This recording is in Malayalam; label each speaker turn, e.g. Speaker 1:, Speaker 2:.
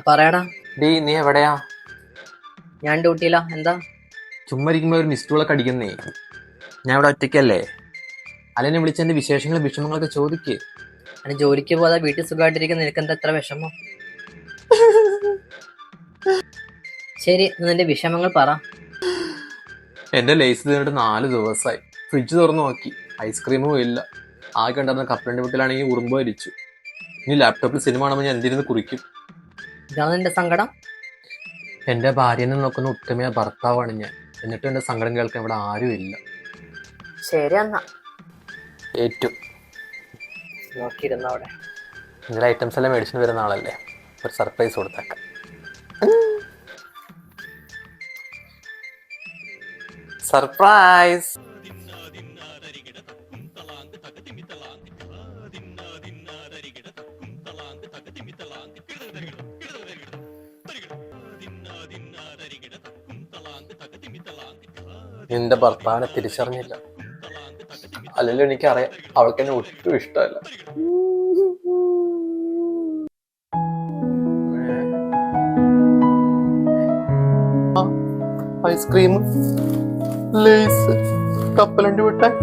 Speaker 1: പറയടാ.
Speaker 2: ഡീ നീ എവിടെയാ?
Speaker 1: ഞാൻ ഡ്യൂട്ടിയിലാ. എന്താ?
Speaker 2: ചുമ്മാ ഇരിക്കുമ്പോ ഒരു മിസ് കോളൊക്കെ അടിക്കുന്നേ. ഞാൻ ഇവിടെ ഒറ്റയ്ക്കല്ലേ. അല്ലെന്നെ വിളിച്ച എന്റെ വിശേഷങ്ങളും വിഷമങ്ങളൊക്കെ ചോദിക്ക്.
Speaker 1: ഞാൻ ജോലിക്ക് പോകാതെ വീട്ടിൽ സുഖമായിട്ടിരിക്കുന്ന നിനക്ക് എന്താ എത്ര വിഷമം? ശരി, നിന്റെ വിഷമങ്ങൾ പറ.
Speaker 2: എന്റെ ലേസ് തീർന്നിട്ട് 4 ദിവസമായി. ഫ്രിഡ്ജ് തുറന്നു നോക്കി, ഐസ്ക്രീമും ഇല്ല. ആകെ ഉണ്ടായിരുന്ന കപ്പലണ്ടി വീട്ടിലാണെങ്കിൽ ഉറുമ്പ് വലിച്ചു. ഇനി ലാപ്ടോപ്പിൽ സിനിമ കാണുമ്പോൾ ഞാൻ എന്തിരുന്ന് കുറിക്കും.
Speaker 1: ഇതാണ് നിന്റെ സങ്കടം?
Speaker 2: എന്റെ ഭാര്യനെ നോക്കുന്ന ഉത്തമയ ഭർത്താവാണ് ഞാൻ. എന്നിട്ടും എന്റെ സങ്കടം കേൾക്കാൻ ഇവിടെ ആരും ഇല്ല.
Speaker 1: ശരി എന്നാ
Speaker 2: ഏറ്റു.
Speaker 1: നോക്കിയിരുന്ന അവിടെ.
Speaker 2: നിങ്ങളുടെ ഐറ്റംസ് എല്ലാം മേടിച്ചിട്ട് വരുന്ന ആളല്ലേ, ഒരു സർപ്രൈസ് കൊടുത്തേക്കാം. സർപ്രൈസ്. നിന്റെ ഭർത്താവിനെ തിരിച്ചറിഞ്ഞില്ല. അല്ലെങ്കിൽ എനിക്കറിയാം അവൾക്ക് എന്നെ ഒട്ടും ഇഷ്ടമല്ല. ഐസ്ക്രീം, ലേസ്, കപ്പലണ്ടി മിഠായി.